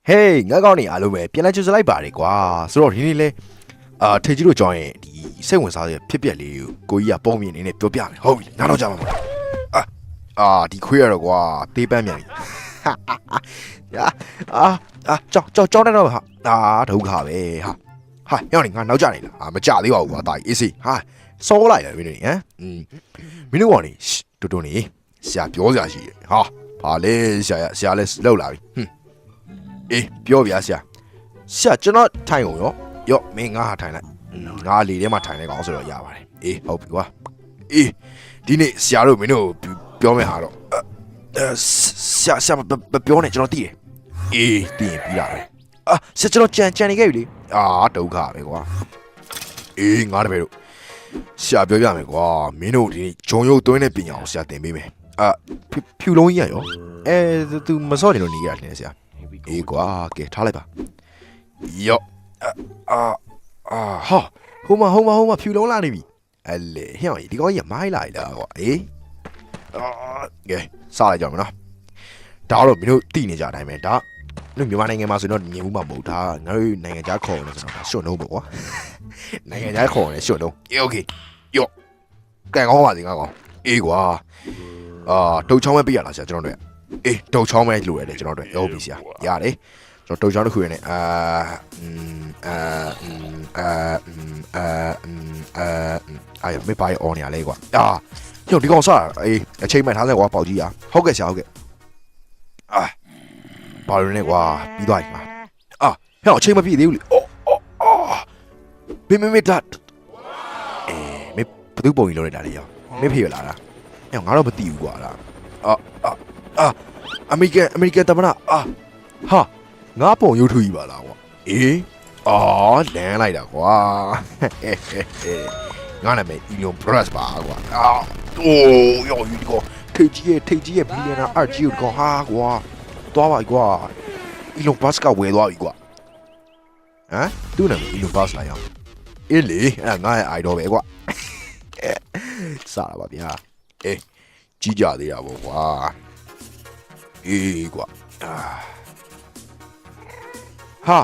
Hey ငါကောင်းနေအားလုံးပဲပြန်လဲကြိုဆိုလိုက်ပါတယ်ကွာဆိုတော့ဒီနေ့လဲထေကြီးတို့ကြောင်းရင်ဒီစိတ်ဝင်စားတဲ့ဖြစ်ပျက်လေးကိုကြီးကပုံမြင်နေနဲ့ပြောပြမယ်ဟုတ်ပြီငါတော့ကြာမှာမဟုတ်ဒီခွေးရတော့ကွာသေးပန်းမြန်ပြီကြောင်းနေတော့ဟာဒုက္ခပဲဟာရောက်နေငါနောက်ကြနေလားမကြသေးပါဘူးကွာတာကြီးအေးစေးဟာစောလိုက်တယ်မင်းတို့ဟမ်မင်းတို့ကောင်နေတူနေဆရာပြောစရာရှိတယ်ဟာဘာလဲဆရာလဲလောက်လာပြီအေးပြောပြဆရာကျွန်တော်ထိုင်ကုန်ရောမင်းငါဟာထိုင်လိုက်ငါလေထဲမှာထိုင်နေကောင်ဆိုတော့ရပါတယ်အေးဟုတ်ပြီကွာအေးဒီနေ့ဆရာတို့မင်းတို့ပြောမယ်ဟာတော့ဆရာပြောနေကျွန်တော်သိတယ်အေးသိရင်ပြီးတာပဲဆရာကျွန်တော်ကြံနေခဲ့ပြီလေဒုက္ခပဲကွာအေးငါတပည့်တို့ဆရာပြောပြမယ်ကွာမင်းတို့ဒီဂျုံရုပ်သွင်းတဲ့ပညာကိုဆရာသင်ပေးမယ်ဖြူလုံးကြီးရရောသူမစော့နေလို့နေရတယ်ဆရာအေးကွာကဲထားလိုက်ပါယောဟာဟိုမှာဖြူလုံးလာနေပြီလေဟဲ့ဒီကောင်ကြီးမိုင်းလာပြီလားကွာအေးကဲစားလိုက်ကြမယ်နော်ဒါတော့မင်းတို့သိနေကြအတိုင်းပဲဒါတို့မြန်မာနိုင်ငံမှာဆိုတော့မြင်မှုမဟုတ်ဒါငါတို့နိုင်ငံခြားခေါ်နေဆိုတော့ရှွတ်နှုံးပေါ့ကွာနိုင်ငံခြားခေါ်နေရှွတ်နှုံးโอเคယောကန်ကောင်းပါစေငါကောင်အေးကွာတုတ်ချောင်းပဲပြရလားဆရာကျွန်တော်တို့အေးတုတ်ချောင်းပဲလိုရတယ်ကျွန်တော်တို့ဟုတ်ပြီဆရာရတယ်ကျွန်တော်တုတ်ချောင်းတစ်ခုရနေမေးပါရောနေရလဲကွာကျော်ဒီကောင်စားအေးအချိန်မှန်ထားစက်ကွာပေါက်ကြီးဟုတ်ကဲ့ဆရာဟုတ်ကဲ့ဘာလို့လဲကွာပြီးသွားပြီမှာဟဲ့အချိန်မပြည့်သေးဘူးလေမေဒါမေဘသူပုံကြီးလုံးနေတာလေရောမေဖေရလာတာဟဲ့ငါတော့မသိဘူးကွာလားအမေရိကန်တမနာဟာငါပုံရုပ်ထုကြီးပါလားကွာအေးလမ်းလိုက်တာကွာငါနာမည် Elon Musk ပါကွာယောဒီကောထိတ်ကြီးရဲ့ဘီလီယံနာအကြီးကိုဟာကွာသွားပါကွာ Elon Musk ကဝယ်သွားပြီကွာသူ့နာမည် Elon Musk လာရောအေးလေအဲ့ငါရဲ့ idol ပဲကွာစားပါဗျာအေးကြီးကြသေးတာပေါ့ကွာအေးကွာဟာ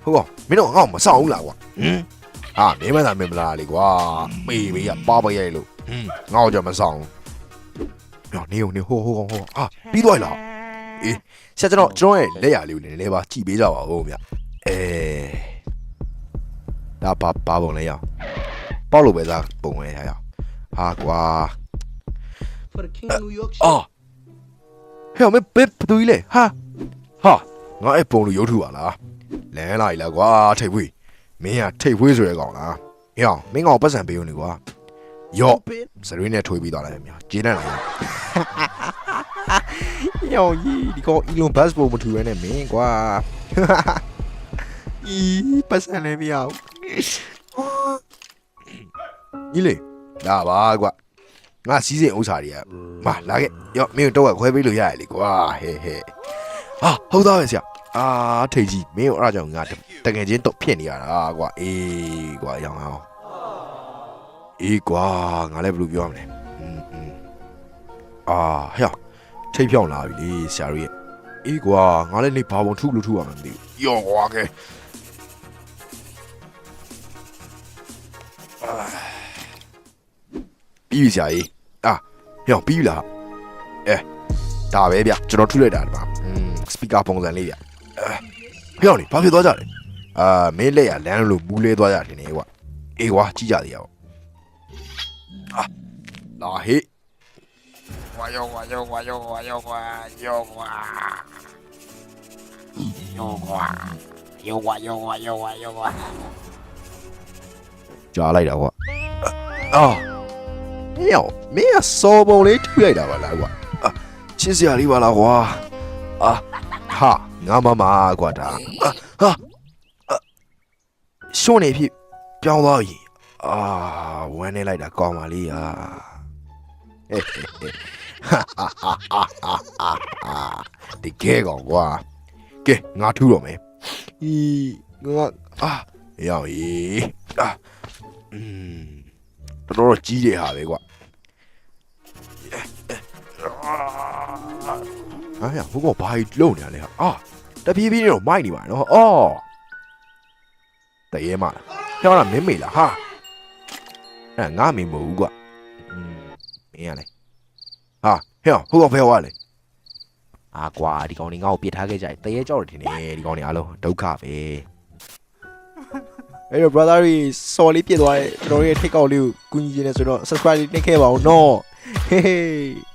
ဟုတ်ကောမင်းတို့ငါ့ကိုမဆောင်ဘူးလားကွာမင်းမသာမင်းမလားလေကွာမေးရပါပရိုက်လို့ငါ့ကိုကြမဆောင်နေဟိုပြီးသွားလားအေးဆရာကျွန်တော်ရဲ့လက်ရလေးကိုလည်းလဲပါကြည့်ပေးကြပါဦးဗျဒါဘာပုံလဲရပေါက်လို့ပဲစားပုံပဲရဟာကွာဟဲ့မဘယ်တူကြီးလဲဟာငါအဲ့ပုံလို့ရုပ်ထုပါလားလမ်းလာ ਈ လားကွာထိတ်ဖွေးမင်းကထိတ်ဖွေးဆိုရဲကောင်လားမင်းကောင်ပတ်စံပေးဦးနေကွာယော့စရွေးနဲ့ထွေးပြီးသွားလိုက်မြန်ဂျင်းနဲ့လာယောကြီးဒီကောင် Elon Musk ပုံမထူရဲနဲ့မင်းကွာပတ်စံလည်းမရဘူးကြီးလေလာပါကွာငါစီးစိမ်ဥစ္စာတွေကလာခဲ့ယော့မင်းတော့ခွဲပေးလို့ရရလေကွာဟဲ့ဟုတ်သားပဲဆရာထိတ်ကြီးမင်းအဲ့ဒါကြောင့်ငါတကယ်ချင်းတော့ဖြစ်နေရတာကွာအေးကွာရောင်းအောင်အေးကွာငါလည်းဘယ်လိုပြောရမလဲဟဲ့ထိတ်ဖြောင်းလာပြီလေဆရာတို့ရဲ့အေးကွာငါလည်းနေဘာပုံထုလို့ထုရမှာမသိဘူးယောကွာကဲပြီးဆရာကြီးပြီးလားဒါပဲဗျကျွန်တော်ထုလိုက်တာဒီမှာစပီကာပုံစံလေးဗျဖျောက်နေဘာဖြစ်သွားကြလဲမင်းလက်ရလမ်းလို့မူးလဲသွားကြတယ်နေကွာအေးကွာကြည့်ကြသေးရအောင်လာဟေးဝါယောကွာကြားလိုက်တာကွာမင်းကစောပုံလေးထုလိုက်တာပါလားကွာချစ်စရာလေးပါလားကွာငါမကွာဒါရှုံးနေဖြစ်ပြောင်းသွားပြီဝမ်းနေလိုက်တာကောင်းပါလေဒီကဲကောင်ကွာကဲငါထူတော့မယ်ငါရောက်တော်ကြီးတယ်ဟာပဲကွာဟိုကဘာကြီးလုံနေရလဲဟာ တပြေးပြေးတော့မိုက်နေပါနော်အော်တရေမလားဟဲ့လားမင်းမေလားဟာအဲ့ငါမင်းမဟုတ်ဘူးကွာမင်းရလေဟာဟဲ့ဟုတ်ကောဖဲသွားလေအာကွာဒီကောင်တွေငါ့ကိုပြစ်ထားခဲ့ကြတယ်တရေကြောက်တယ်ထင်တယ်ဒီကောင်တွေအားလုံးဒုက္ခပဲအဲ့တော့ brother တွေစော်လေးပြစ်သွားတယ်ကျွန်တော်တို့ရဲ့ take out လေးကိုကူညီနေဆိုတော့ subscribe လေးနှိပ်ခဲ့ပါဦးနော်ဟေး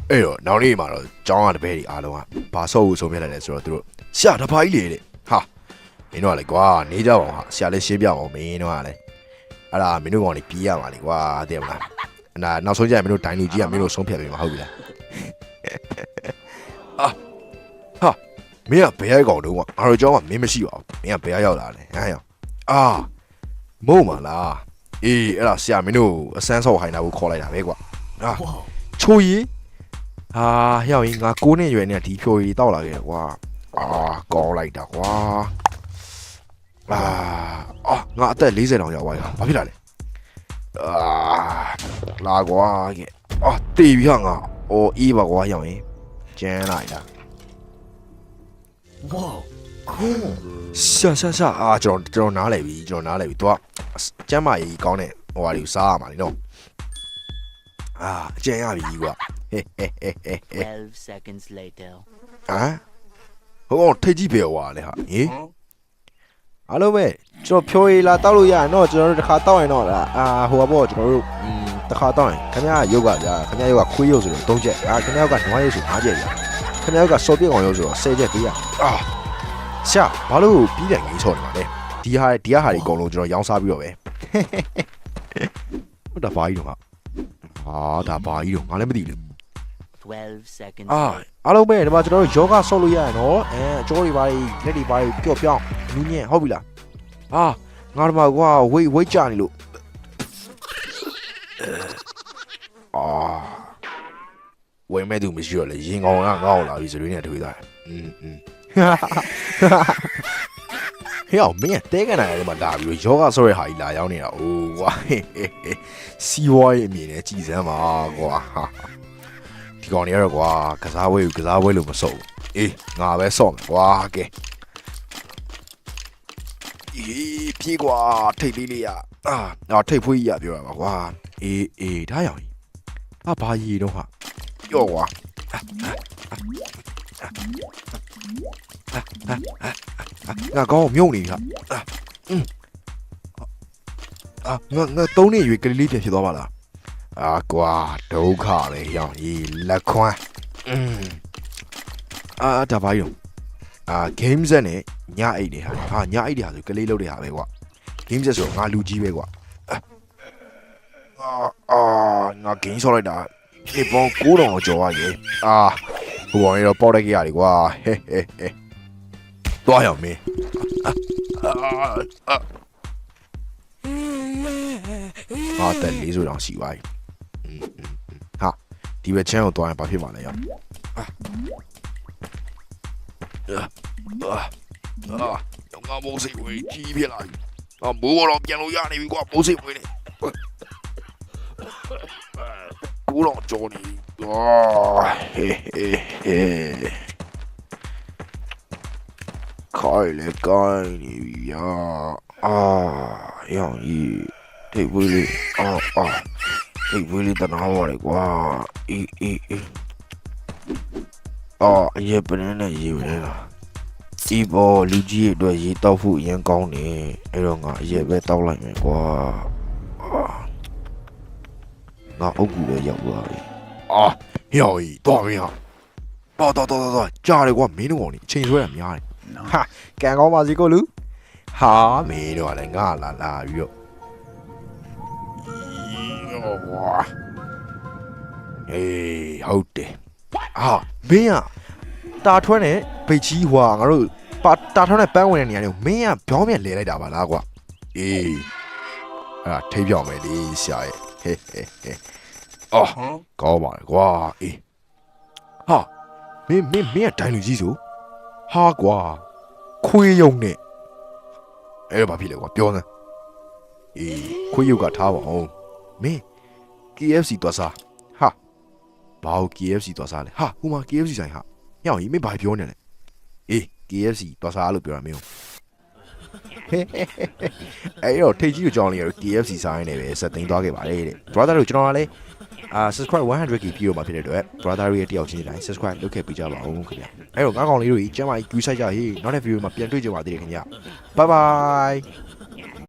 အဲ့တော့နောက်နေ့မှာတော့ကျောင်းကတပည့်တွေအားလုံးကဘာဆော့ဖို့ဆုံးဖြတ်လိုက်လဲဆိုတော့သူတို့ဆရာတဖာကြီးလေတဲ့ဟာမင်းတို့ကလေကွာနေကြပါအောင်ဟာဆရာလေးရှင်းပြပါဦးမင်းတို့ကလေအဲ့ဒါမင်းတို့ကောင်တွေပြေးရပါလေကွာသိရမလားအဲ့ဒါနောက်ဆုံးကျရင်မင်းတို့ဒိုင်လူကြီးကမင်းတို့ဆုံးဖြတ်ပေးမှာဟုတ်ပြီလားအာဟာမင်းကဘယ်ရောက်ကောင်တုံးကငါတို့ကျောင်းကမင်းမရှိပါဘူးမင်းကဘယ်ရောက်လာလဲဟမ်အာမုံမလားအေးအဲ့ဒါဆရာမင်းတို့အစမ်းဆော့ဟိုင်းတာကိုခေါ်လိုက်တာပဲကွာအာချိုးရီဟာဟျောင်းရင်ငါ9နှစ်ရွယ်နဲ့ဒီဖြိုရီတောက်လာခဲ့ကွာအာကောင်းလိုက်တာကွာငါအသက်40တောင်ရောက်သွားပြီဘာဖြစ်လာလဲလာကွာကဲတေးပြီဟာငါအော်အေးပါကွာဟျောင်းရင်ကျန်းလိုက်တာwow cool ရှာကျွန်တော်နားလဲပြီသူကကျမ်းမာရေးကောင်းတဲ့ဟိုဟာတွေကိုစားရမှာလीနော်အကျန်းရပြီကွာ12 seconds later ဟိုထိတ်ကြီးပဲဟွာလေဟာဟေးအားလုံးပဲကျွန်တော်ဖြိုးရည်လာတောက်လို့ရရင်တော့ကျွန်တော်တို့တစ်ခါတောက်ရင်တော့ဟိုဘောကျွန်တော်တို့တစ်ခါတောက်ရင်ခင်ဗျားရုပ်ကဗျာခင်ဗျားရုပ်ကခွေးရုပ်ဆိုတော့3ချက်ခင်ဗျားရုပ်ကနွားရုပ်ဆို5ချက်ဗျာခင်ဗျားရုပ်ကစော်ပြည့်ကောင်ရုပ်ဆိုတော့10ချက်ပေးရရှာဘာလို့ပြီးတယ်ငင်းချော်နေပါလဲဒီဟာတွေအကုန်လုံးကျွန်တော်ရောင်းစားပြီးတော့ပဲဟုတ်တာဘာကြီးတော့ဒါဘာကြီးတော့ငါလည်းမသိဘူး12 seconds အားလုံးပဲဒီမှာကျွန်တော်တို့ယောဂဆော့လို့ရရနော်အကျော်တွေပါလက်တွေပါပျော့ပြောင်းနူးညံ့ဟုတ်ပြီလားငါတို့မှာကွာဝိတ်ကြနေလို့ဝိတ်မဲ့သူမရှိတော့လေရင်ကောင်ကငါ့ကိုလာပြီးစရွေးနေထွေးသွားတယ်ဟဲ့မင်းတဲကန်နိုင်တယ်မှာလာပြီးယောဂဆော့ရဟာကြီးလာရောက်နေတာအိုးကွာစီဝါရေးအမြင်နဲ့ကြည်စမ်းပါကွာဒီကောင်တွေကတော့ကွာကစားပွဲလို့မစုံအေးငါပဲဆော့မယ်ကွာကဲပြေးကွာထိတ်လေးရထိတ်ဖွေးကြီးရပြောရပါကွာအေးဒါရောက်ဘာကြီးတော့ဟာပြော့ကွာငါကောင်းမြုံနေပြီဟာငါ3နှစ်ရွေးကလေးပြန်ဖြစ်သွားပါလားကွာဒုက္ခပဲရောင်ကြီးလက်ခွန်းဒါပါရောgame set နဲ့ညအိတ်တွေဟာညအိတ်တွေဟာဆိုကလေးလုပ်တဲ့ဟာပဲကွာ game set ဆိုငါလူကြီးပဲကွာငါ game ဆော့လိုက်တာဒီပေါင်း9တောင်ကျော်သွားရေဟိုကောင်တွေတော့ပေါက်တက်ကြရတယ်ကွာဟဲသွားရအောင်မင်းတက်လေးဆိုတော့ရှိပါ යි ဟာဒီဘက်ချမ်းကိုသွားရင်ဘာဖြစ်မှာလဲရောငါမိုးစိတ်ဝေးကြီးပြလာမိုးတော့ပြန်လို့ရနေပြီကွာမိုးစိတ်ဝေးနေကိုတော့ကြော်နေခိုင်လေကိုင်းနေပြီရောင်ကြီးထိပ်ဝေးလေးထိပ်ဝေးလေးတနာပါလေကွာအေးအရေးပနေနဲ့ရေးဝင်လာဒီပေါ်လူကြီးအတွက်ရေးတောက်ဖို့အရင်ကောင်းနေအဲ့တော့ငါအရေးပဲတောက်လိုက်မယ်ကွာငါအုပ်ကူပဲရောက်သွားပြီဟေ့တော်ပြီဟာတော်ကြားတယ်ကွာမင်းတို့ကောင်နေအချိန်ဆွဲတာများတယ်ဟာကန်ကောင်းပါစီကိုလူဟာမင်းတို့ကလည်းငါလာပြီးတော့ဟုတ်တယ်မင်းတာထွန်းနဲ့ဗိတ်ကြီးဟွာငါတို့တာထွန်းနဲ့ပန်းဝင်တဲ့နေရာတွေကိုမင်းကပြောင်းပြန်လဲလိုက်တာပါလားကွာအဲ့ဒါထိပ်ပြောင်းမယ်လေဆရာရဲ့ကောင်းပါလေကွာဟာမင်းကဒိုင်လူကြီးဆိုဟာကွာခွေးယုံနဲ့အဲ့တော့ဘာဖြစ်လဲကွာပြောစမ်းခွေးယုံကထားပါအောင်မင်း KFC သွားစားဟာဘာလို့ KFC သွားစားလဲဟာဟိုမှာ KFC ဆိုင်ဟာ ညောင်ကြီးမင်းဘာပြောနေလဲအေး KFC သွားစားလို့ပြောတာမင်းအဲ့တော့ထိတ်ကြီးကိုကြောင်းလေးရ KFC စားရင်းနေပဲဆက်သိမ်းသွားခဲ့ပါတယ်တဲ့ brother တို့ကျွန်တော်ကလည်းsubscribe 100k ပြည့်တော့မှာဖြစ်တဲ့အတွက် brother ရဲ့တယောက်ချင်းတိုင်း subscribe လုပ်ခဲ့ပေးကြပါဦးခင်ဗျအဲ့တော့ငါးကောင်လေးတို့ကြီးကျမ်းမာကြီးကူးဆိုင်ကြဟေးနောက်တဲ့ video မှာပြန်တွေ့ကြပါသေးတယ်ခင်ဗျ bye bye